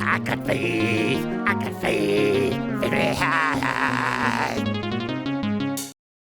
I can see very high.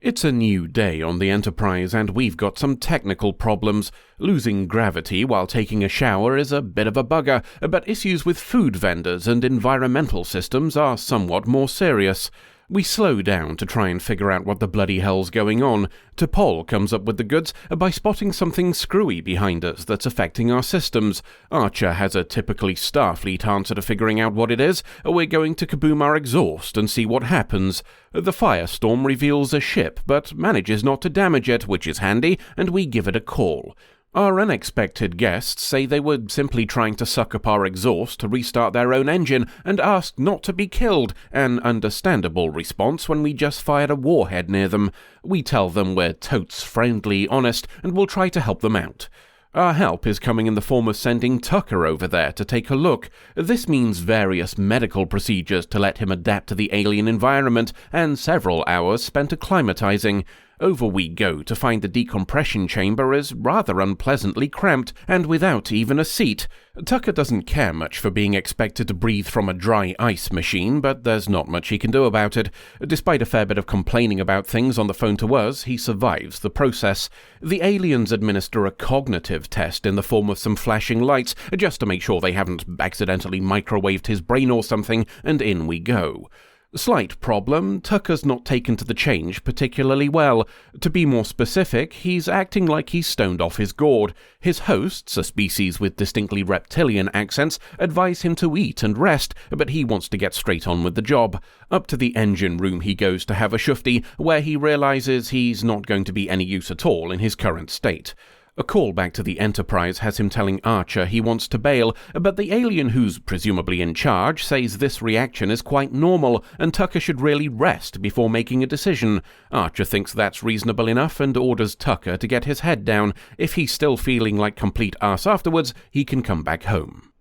It's a new day on the Enterprise and we've got some technical problems. Losing gravity while taking a shower is a bit of a bugger, but issues with food vendors and environmental systems are somewhat more serious. We slow down to try and figure out what the bloody hell's going on. T'Pol comes up with the goods by spotting something screwy behind us that's affecting our systems. Archer has a typically Starfleet answer to figuring out what it is. We're going to kaboom our exhaust and see what happens. The firestorm reveals a ship, but manages not to damage it, which is handy, and we give it a call. Our unexpected guests say they were simply trying to suck up our exhaust to restart their own engine and asked not to be killed, an understandable response when we just fired a warhead near them. We tell them we're totes friendly, honest, and we'll try to help them out. Our help is coming in the form of sending Tucker over there to take a look. This means various medical procedures to let him adapt to the alien environment, and several hours spent acclimatizing. Over we go to find the decompression chamber is rather unpleasantly cramped and without even a seat. Tucker doesn't care much for being expected to breathe from a dry ice machine, but there's not much he can do about it. Despite a fair bit of complaining about things on the phone to us, he survives the process. The aliens administer a cognitive test in the form of some flashing lights, just to make sure they haven't accidentally microwaved his brain or something, and in we go. Slight problem, Tucker's not taken to the change particularly well. To be more specific, he's acting like he's stoned off his gourd. His hosts, a species with distinctly reptilian accents, advise him to eat and rest, but he wants to get straight on with the job. Up to the engine room he goes to have a shufti, where he realizes he's not going to be any use at all in his current state. A call back to the Enterprise has him telling Archer he wants to bail, but the alien who's presumably in charge says this reaction is quite normal and Tucker should really rest before making a decision. Archer thinks that's reasonable enough and orders Tucker to get his head down. If he's still feeling like complete arse afterwards, he can come back home.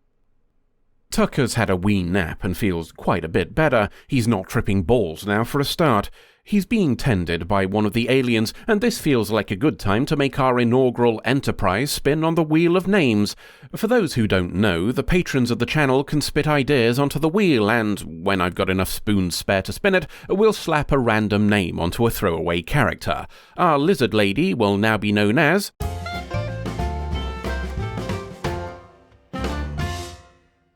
Tucker's had a wee nap and feels quite a bit better. He's not tripping balls now for a start. He's being tended by one of the aliens, and this feels like a good time to make our inaugural Enterprise spin on the wheel of names. For those who don't know, the patrons of the channel can spit ideas onto the wheel, and when I've got enough spoons spare to spin it, we'll slap a random name onto a throwaway character. Our lizard lady will now be known as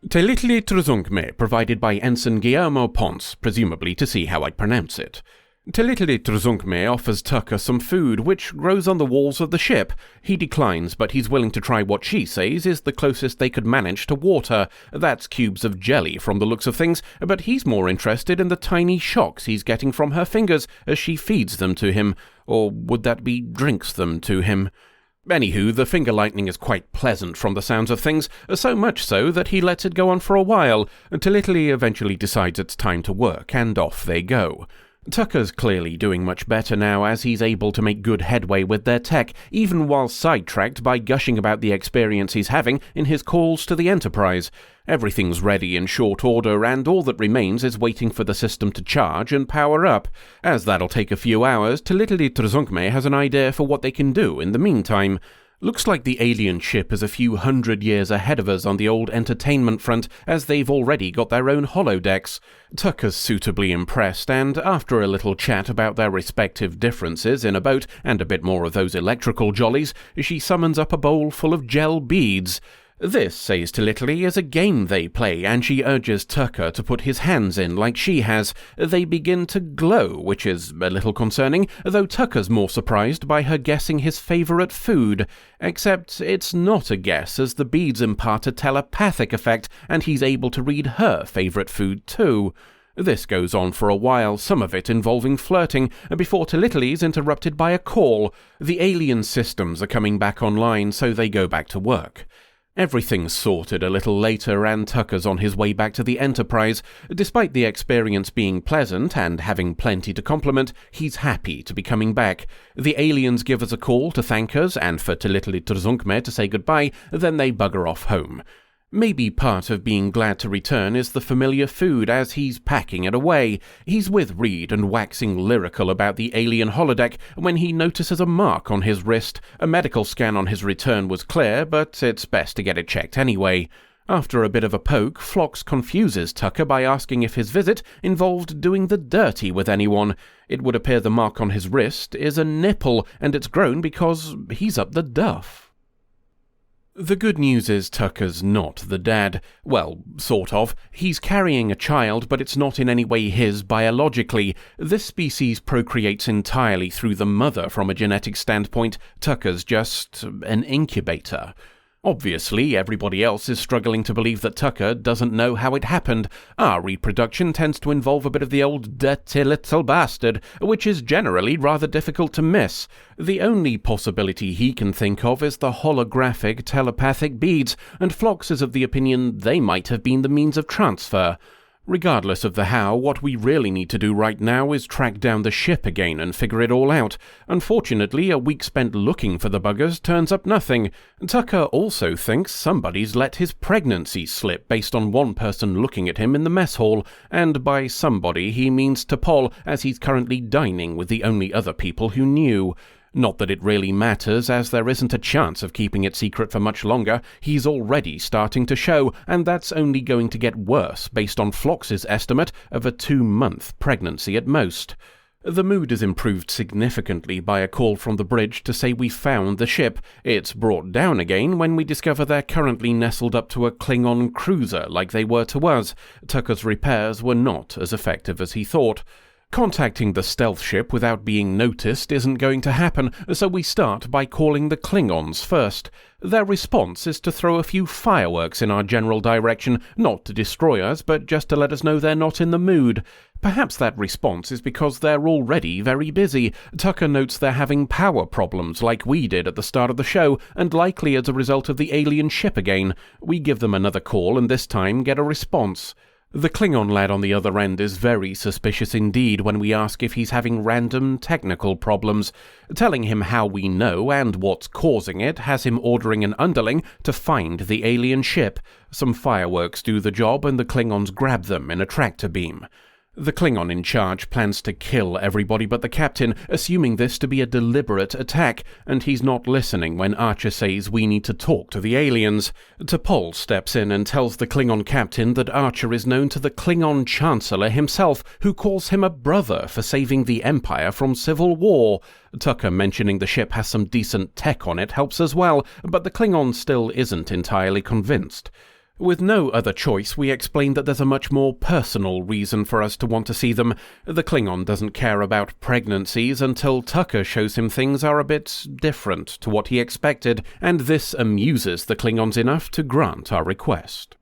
Teletli Trzunkme, provided by Ensign Guillermo Ponce, presumably to see how I'd pronounce it. Teletli Trzunkme offers Tucker some food, which grows on the walls of the ship. He declines, but he's willing to try what she says is the closest they could manage to water. That's cubes of jelly from the looks of things, but he's more interested in the tiny shocks he's getting from her fingers as she feeds them to him. Or would that be drinks them to him? Anywho, the finger lightning is quite pleasant from the sounds of things, so much so that he lets it go on for a while, until Italy eventually decides it's time to work, and off they go. Tucker's clearly doing much better now as he's able to make good headway with their tech, even while sidetracked by gushing about the experience he's having in his calls to the Enterprise. Everything's ready in short order, and all that remains is waiting for the system to charge and power up. As that'll take a few hours, Teletli Trzunkme has an idea for what they can do in the meantime. Looks like the alien ship is a few hundred years ahead of us on the old entertainment front, as they've already got their own holodecks. Tucker's suitably impressed, and after a little chat about their respective differences in a boat and a bit more of those electrical jollies, she summons up a bowl full of gel beads. This, says Teletli, is a game they play, and she urges Tucker to put his hands in like she has. They begin to glow, which is a little concerning, though Tucker's more surprised by her guessing his favourite food. Except it's not a guess, as the beads impart a telepathic effect, and he's able to read her favourite food too. This goes on for a while, some of it involving flirting, before Teletli's interrupted by a call. The alien systems are coming back online, so they go back to work. Everything's sorted a little later, and Tucker's on his way back to the Enterprise. Despite the experience being pleasant and having plenty to compliment, he's happy to be coming back. The aliens give us a call to thank us and for Teletli Trzunkme to say goodbye, then they bugger off home. Maybe part of being glad to return is the familiar food as he's packing it away. He's with Reed and waxing lyrical about the alien holodeck when he notices a mark on his wrist. A medical scan on his return was clear, but it's best to get it checked anyway. After a bit of a poke, Phlox confuses Tucker by asking if his visit involved doing the dirty with anyone. It would appear the mark on his wrist is a nipple, and it's grown because he's up the duff. The good news is Tucker's not the dad. Well, sort of. He's carrying a child, but it's not in any way his biologically. This species procreates entirely through the mother from a genetic standpoint. Tucker's just an incubator. Obviously, everybody else is struggling to believe that Tucker doesn't know how it happened. Our reproduction tends to involve a bit of the old dirty little bastard, which is generally rather difficult to miss. The only possibility he can think of is the holographic telepathic beads, and Phlox is of the opinion they might have been the means of transfer. Regardless of the how, what we really need to do right now is track down the ship again and figure it all out. Unfortunately, a week spent looking for the buggers turns up nothing. Tucker also thinks somebody's let his pregnancy slip based on one person looking at him in the mess hall, and by somebody he means T'Pol, as he's currently dining with the only other people who knew. Not that it really matters, as there isn't a chance of keeping it secret for much longer. He's already starting to show, and that's only going to get worse based on Phlox's estimate of a 2-month pregnancy at most. The mood is improved significantly by a call from the bridge to say we found the ship. It's brought down again when we discover they're currently nestled up to a Klingon cruiser like they were to us. Tucker's repairs were not as effective as he thought. Contacting the stealth ship without being noticed isn't going to happen, so we start by calling the Klingons first. Their response is to throw a few fireworks in our general direction, not to destroy us, but just to let us know they're not in the mood. Perhaps that response is because they're already very busy. Tucker notes they're having power problems like we did at the start of the show, and likely as a result of the alien ship again. We give them another call and this time get a response. The Klingon lad on the other end is very suspicious indeed when we ask if he's having random technical problems. Telling him how we know and what's causing it has him ordering an underling to find the alien ship. Some fireworks do the job and the Klingons grab them in a tractor beam. The Klingon in charge plans to kill everybody but the captain, assuming this to be a deliberate attack, and he's not listening when Archer says we need to talk to the aliens. T'Pol steps in and tells the Klingon captain that Archer is known to the Klingon Chancellor himself, who calls him a brother for saving the Empire from civil war. Tucker mentioning the ship has some decent tech on it helps as well, but the Klingon still isn't entirely convinced. With no other choice, we explain that there's a much more personal reason for us to want to see them. The Klingon doesn't care about pregnancies until Tucker shows him things are a bit different to what he expected, and this amuses the Klingons enough to grant our request.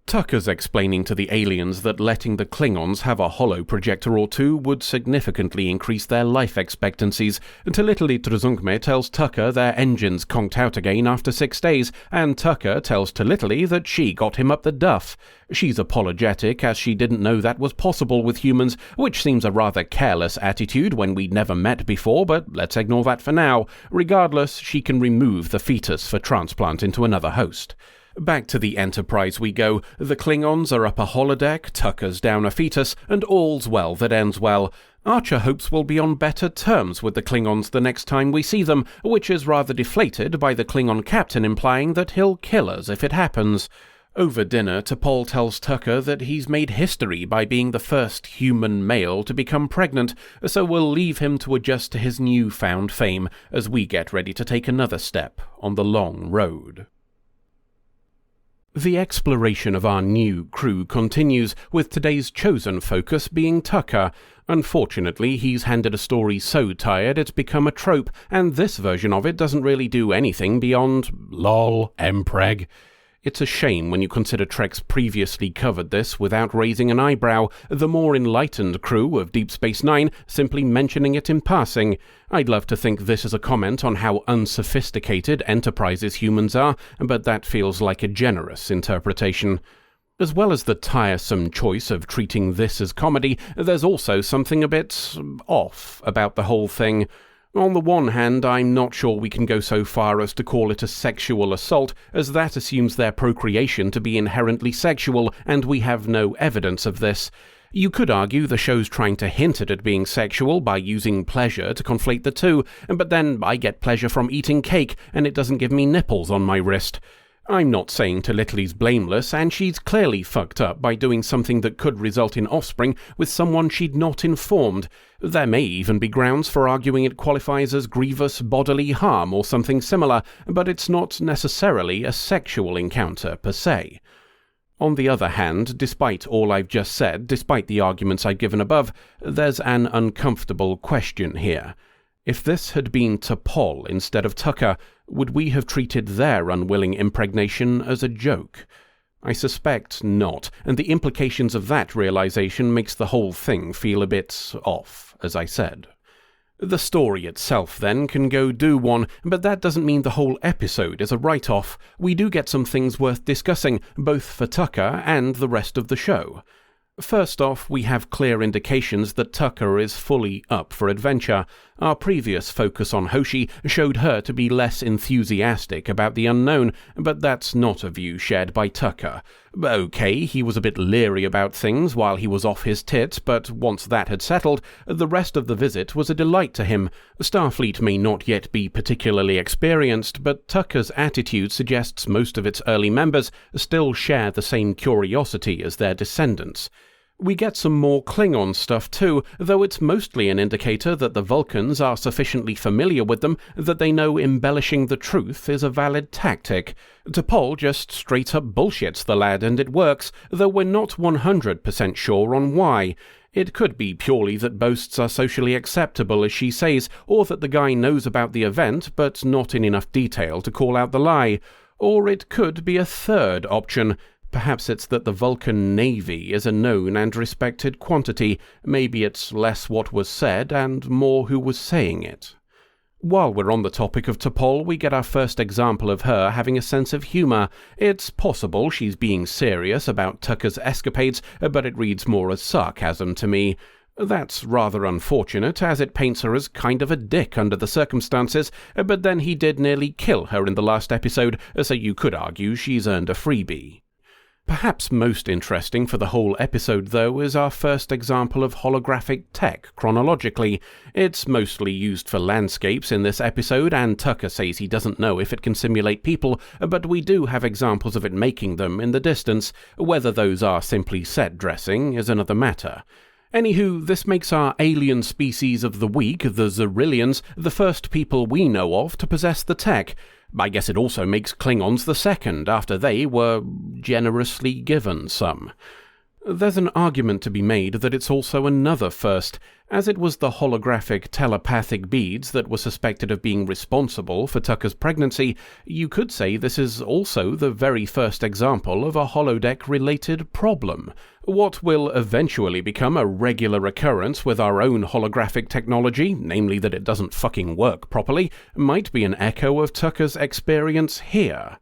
Tucker's explaining to the aliens that letting the Klingons have a holo projector or two would significantly increase their life expectancies. Tilitli Trzunkme tells Tucker their engines conked out again after 6 days, and Tucker tells Tilitli that she got him up the duff. She's apologetic, as she didn't know that was possible with humans, which seems a rather careless attitude when we'd never met before, but let's ignore that for now. Regardless, she can remove the fetus for transplant into another host. Back to the Enterprise we go. The Klingons are up a holodeck, Tucker's down a fetus, and all's well that ends well. Archer hopes we'll be on better terms with the Klingons the next time we see them, which is rather deflated by the Klingon captain implying that he'll kill us if it happens. Over dinner, T'Pol tells Tucker that he's made history by being the first human male to become pregnant, so we'll leave him to adjust to his newfound fame as we get ready to take another step on the long road. The exploration of our new crew continues, with today's chosen focus being Tucker. Unfortunately, he's handed a story so tired it's become a trope, and this version of it doesn't really do anything beyond lol, empreg. It's a shame when you consider Trek's previously covered this without raising an eyebrow, the more enlightened crew of Deep Space Nine simply mentioning it in passing. I'd love to think this is a comment on how unsophisticated Enterprise's humans are, but that feels like a generous interpretation. As well as the tiresome choice of treating this as comedy, there's also something a bit off about the whole thing. On the one hand, I'm not sure we can go so far as to call it a sexual assault, as that assumes their procreation to be inherently sexual, and we have no evidence of this. You could argue the show's trying to hint at it being sexual by using pleasure to conflate the two, but then I get pleasure from eating cake, and it doesn't give me nipples on my wrist. I'm not saying Talitli's blameless, and she's clearly fucked up by doing something that could result in offspring with someone she'd not informed. There may even be grounds for arguing it qualifies as grievous bodily harm or something similar, but it's not necessarily a sexual encounter per se. On the other hand, despite all I've just said, despite the arguments I've given above, there's an uncomfortable question here. If this had been T'Pol instead of Tucker, would we have treated their unwilling impregnation as a joke? I suspect not, and the implications of that realization makes the whole thing feel a bit off, as I said. The story itself, then, can go do one, but that doesn't mean the whole episode is a write-off. We do get some things worth discussing, both for Tucker and the rest of the show. First off, we have clear indications that Tucker is fully up for adventure. Our previous focus on Hoshi showed her to be less enthusiastic about the unknown, but that's not a view shared by Tucker. Okay, he was a bit leery about things while he was off his tits, but once that had settled, the rest of the visit was a delight to him. Starfleet may not yet be particularly experienced, but Tucker's attitude suggests most of its early members still share the same curiosity as their descendants. We get some more Klingon stuff too, though it's mostly an indicator that the Vulcans are sufficiently familiar with them that they know embellishing the truth is a valid tactic. T'Pol just straight up bullshits the lad and it works, though we're not 100% sure on why. It could be purely that boasts are socially acceptable, as she says, or that the guy knows about the event but not in enough detail to call out the lie. Or it could be a third option. Perhaps it's that the Vulcan Navy is a known and respected quantity. Maybe it's less what was said and more who was saying it. While we're on the topic of T'Pol, we get our first example of her having a sense of humour. It's possible she's being serious about Tucker's escapades, but it reads more as sarcasm to me. That's rather unfortunate, as it paints her as kind of a dick under the circumstances, but then he did nearly kill her in the last episode, so you could argue she's earned a freebie. Perhaps most interesting for the whole episode, though, is our first example of holographic tech chronologically. It's mostly used for landscapes in this episode, and Tucker says he doesn't know if it can simulate people, but we do have examples of it making them in the distance. Whether those are simply set dressing is another matter. Anywho, this makes our alien species of the week, the Xerillians, the first people we know of to possess the tech. I guess it also makes Klingons the second, after they were generously given some. There's an argument to be made that it's also another first, as it was the holographic telepathic beads that were suspected of being responsible for Tucker's pregnancy. You could say this is also the very first example of a holodeck-related problem. What will eventually become a regular occurrence with our own holographic technology, namely that it doesn't fucking work properly, might be an echo of Tucker's experience here.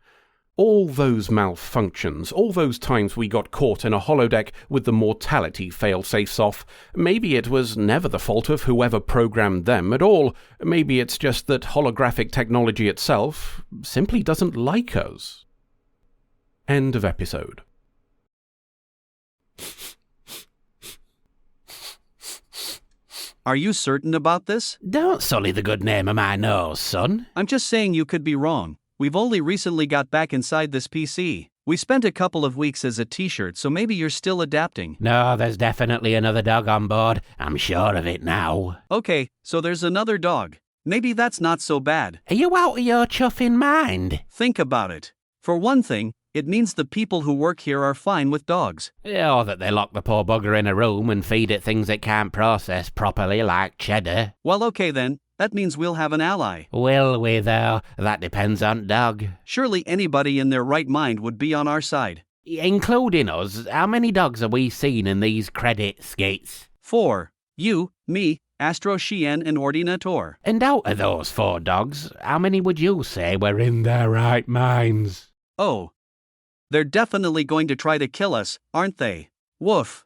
All those malfunctions, all those times we got caught in a holodeck with the mortality fail-safes off, maybe it was never the fault of whoever programmed them at all. Maybe it's just that holographic technology itself simply doesn't like us. End of episode. Are you certain about this? Don't sully the good name of my nose, son. I'm just saying you could be wrong. We've only recently got back inside this PC. We spent a couple of weeks as a t-shirt, so maybe you're still adapting. No, there's definitely another dog on board. I'm sure of it now. Okay, so there's another dog. Maybe that's not so bad. Are you out of your chuffing mind? Think about it. For one thing, it means the people who work here are fine with dogs. Or that they lock the poor bugger in a room and feed it things it can't process properly, like cheddar. Well, okay then. That means we'll have an ally. Will we, though? That depends on dog. Surely anybody in their right mind would be on our side. Including us, how many dogs have we seen in these credit skits? 4. You, me, Astro Shien, and Ordinator. And out of those 4 dogs, how many would you say were in their right minds? Oh. They're definitely going to try to kill us, aren't they? Woof.